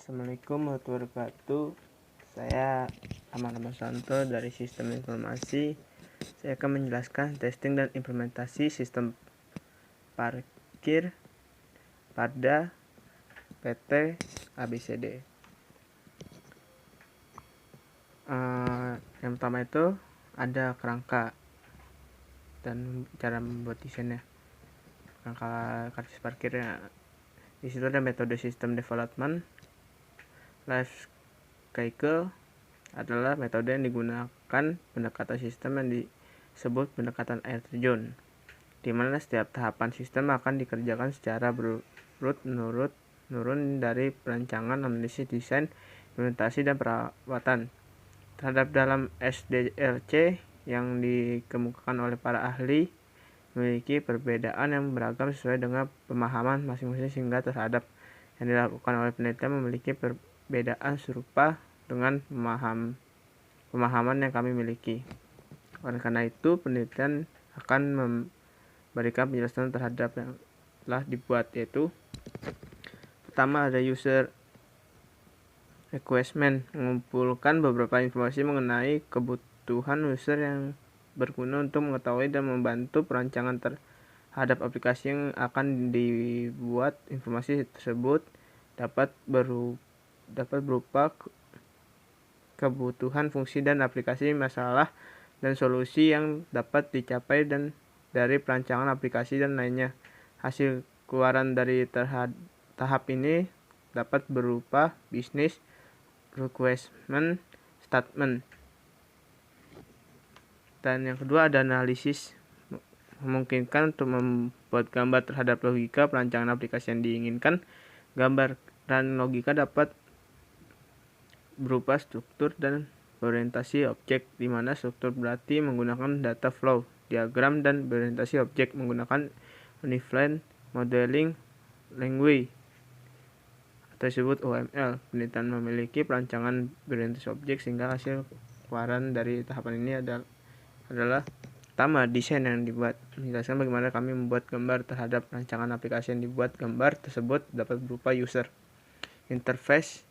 Assalamualaikum warahmatullahi wabarakatuh. Saya Aman Santo dari Sistem Informasi. Saya akan menjelaskan testing dan implementasi sistem parkir pada PT ABCD. Yang pertama itu ada kerangka dan cara membuat desainnya. Kerangka karcis parkirnya. Di situ ada metode sistem development. Life cycle adalah metode yang digunakan pendekatan sistem yang disebut pendekatan air terjun, di mana setiap tahapan sistem akan dikerjakan secara berurut menurun dari perancangan, analisis, desain, implementasi, dan perawatan. Terhadap dalam SDLC yang dikemukakan oleh para ahli memiliki perbedaan yang beragam sesuai dengan pemahaman masing-masing, sehingga terhadap yang dilakukan oleh penelitian memiliki perbedaan serupa dengan pemahaman yang kami miliki. Oleh karena itu, penelitian akan memberikan penjelasan terhadap yang telah dibuat, yaitu pertama ada user requirement, mengumpulkan beberapa informasi mengenai kebutuhan user yang berguna untuk mengetahui dan membantu perancangan terhadap aplikasi yang akan dibuat. Informasi tersebut dapat berupa kebutuhan, fungsi, dan aplikasi, masalah dan solusi yang dapat dicapai dan dari perancangan aplikasi dan lainnya. Hasil keluaran dari tahap ini dapat berupa business requirement statement. Dan yang kedua ada analisis, memungkinkan untuk membuat gambar terhadap logika perancangan aplikasi yang diinginkan. Gambar dan logika dapat berupa struktur dan orientasi objek, di mana struktur berarti menggunakan data flow diagram dan orientasi objek menggunakan Unified Modeling Language atau disebut UML. Penelitian memiliki perancangan berorientasi objek, sehingga hasil keluaran dari tahapan ini adalah pertama, desain yang dibuat, menjelaskan bagaimana kami membuat gambar terhadap rancangan aplikasi yang dibuat. Gambar tersebut dapat berupa user interface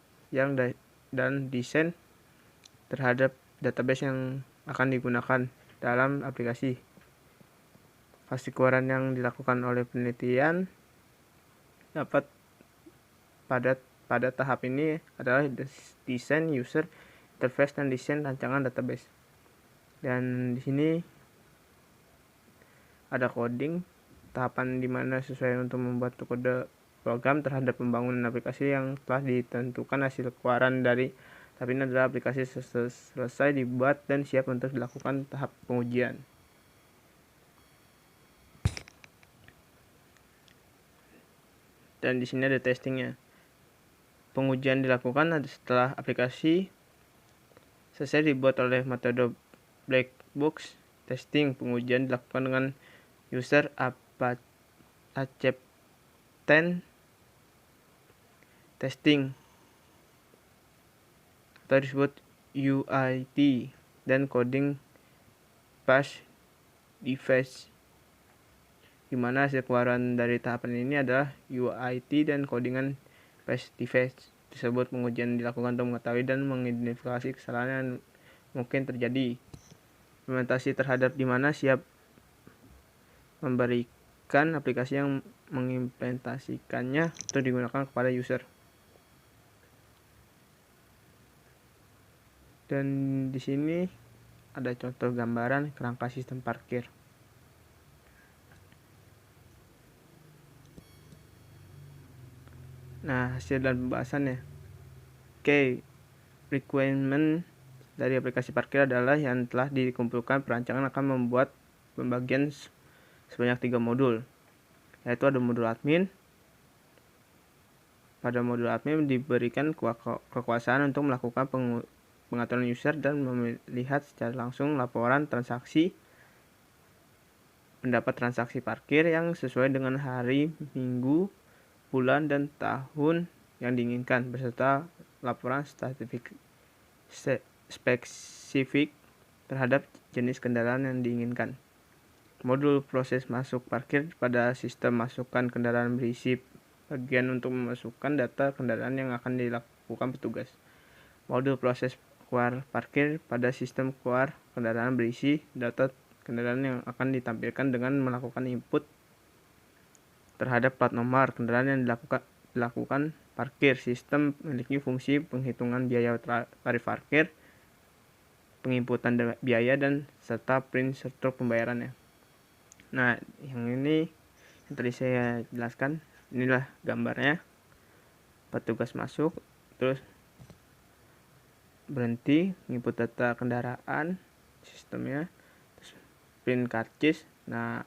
dan desain terhadap database yang akan digunakan dalam aplikasi. Hasil keluaran yang dilakukan oleh penelitian dapat pada tahap ini adalah desain user interface dan desain rancangan database. Dan di sini ada coding, tahapan di mana sesuai untuk membuat kode program terhadap pembangunan aplikasi yang telah ditentukan. Hasil keluaran dari tahap ini adalah aplikasi selesai dibuat dan siap untuk dilakukan tahap pengujian. Dan di sini ada testingnya. Pengujian dilakukan setelah aplikasi selesai dibuat oleh metode black box testing. Pengujian dilakukan dengan user acceptance testing atau disebut UIT, dan coding path device, di mana hasil keluaran dari tahapan ini adalah UIT dan codingan path device tersebut. Pengujian dilakukan untuk mengetahui dan mengidentifikasi kesalahan yang mungkin terjadi. Implementasi terhadap di mana siap memberikan aplikasi yang mengimplementasikannya untuk digunakan kepada user. Dan di sini ada contoh gambaran kerangka sistem parkir. Nah, hasil dan pembahasannya. Key requirement dari aplikasi parkir adalah yang telah dikumpulkan. Perancangan akan membuat pembagian sebanyak 3 modul, yaitu ada modul admin. Pada modul admin diberikan kekuasaan untuk melakukan pengaturan user dan melihat secara langsung laporan transaksi, pendapat transaksi parkir yang sesuai dengan hari, minggu, bulan, dan tahun yang diinginkan, beserta laporan spesifik terhadap jenis kendaraan yang diinginkan. Modul proses masuk parkir pada sistem masukkan kendaraan berisi bagian untuk memasukkan data kendaraan yang akan dilakukan petugas. Mode proses keluar parkir pada sistem keluar kendaraan berisi data kendaraan yang akan ditampilkan dengan melakukan input terhadap plat nomor kendaraan yang dilakukan parkir. Sistem memiliki fungsi penghitungan biaya tarif parkir, penginputan biaya, dan serta print struk pembayarannya. Nah, yang ini yang tadi saya jelaskan, inilah gambarnya. Petugas masuk, terus berhenti, input data kendaraan, sistemnya, terus print karcis. Nah,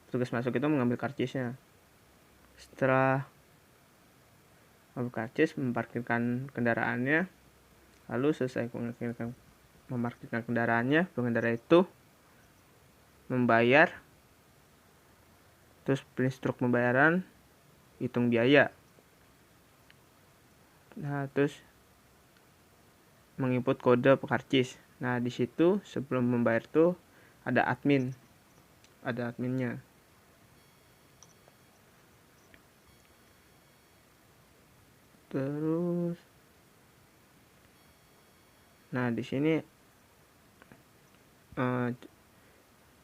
petugas masuk itu mengambil karcisnya. Setelah mengambil karcis, memarkirkan kendaraannya, lalu selesai memarkirkan kendaraannya, pengendara itu membayar, terus print struk pembayaran, hitung biaya. Nah, terus menginput kode karcis. Nah, di situ sebelum membayar tuh ada adminnya. Terus, nah di sini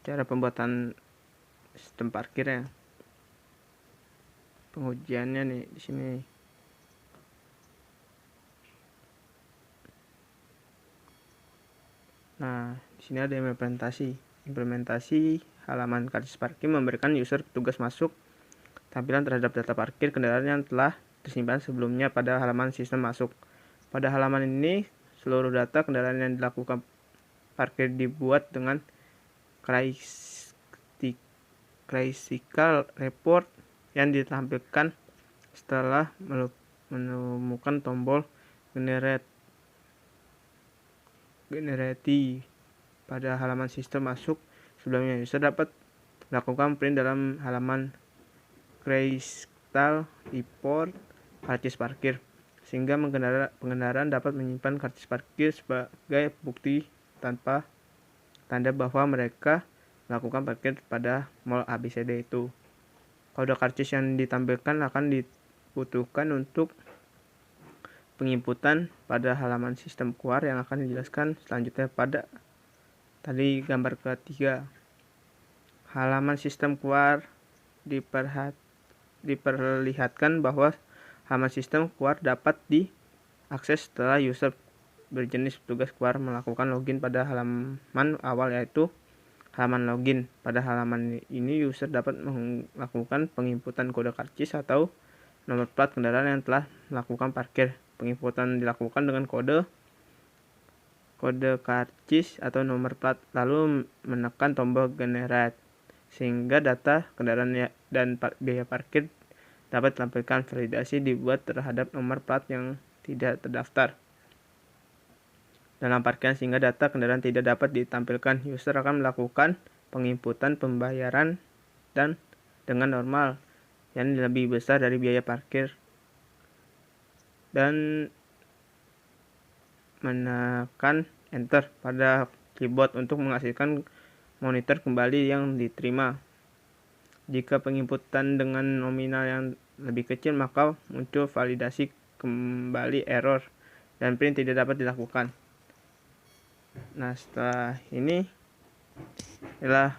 cara pembuatan sistem parkirnya, pengujiannya nih di sini. Nah, di sini ada implementasi halaman karcis parkir memberikan user petugas masuk tampilan terhadap data parkir kendaraan yang telah tersimpan sebelumnya pada halaman sistem masuk. Pada halaman ini, seluruh data kendaraan yang dilakukan parkir dibuat dengan classical report yang ditampilkan setelah menemukan tombol generate pada halaman sistem masuk sebelumnya. User dapat melakukan print dalam halaman Crystal Report karcis parkir, sehingga pengendara dapat menyimpan karcis parkir sebagai bukti tanpa tanda bahwa mereka melakukan parkir pada mall ABCD itu. Kode karcis yang ditampilkan akan dibutuhkan untuk penginputan pada halaman sistem keluar yang akan dijelaskan selanjutnya pada tadi gambar ketiga. Halaman sistem keluar diperlihatkan bahwa halaman sistem keluar dapat diakses setelah user berjenis petugas keluar melakukan login pada halaman awal, yaitu halaman login. Pada halaman ini user dapat melakukan penginputan kode karcis atau nomor plat kendaraan yang telah melakukan parkir. Penginputan dilakukan dengan kode karcis atau nomor plat, lalu menekan tombol generate, sehingga data kendaraan dan biaya parkir dapat ditampilkan. Validasi dibuat terhadap nomor plat yang tidak terdaftar dalam parkiran, sehingga data kendaraan tidak dapat ditampilkan. User akan melakukan penginputan pembayaran dan dengan normal yang lebih besar dari biaya parkir dan menekan enter pada keyboard untuk menghasilkan monitor kembali yang diterima. Jika penginputan dengan nominal yang lebih kecil, maka muncul validasi kembali error dan print tidak dapat dilakukan. Nah, setelah ini adalah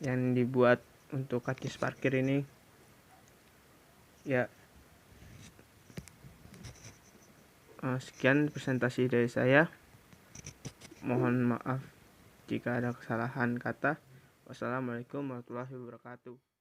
yang dibuat untuk karcis parkir ini. Ya, sekian presentasi dari saya. Mohon maaf jika ada kesalahan kata. Wassalamualaikum warahmatullahi wabarakatuh.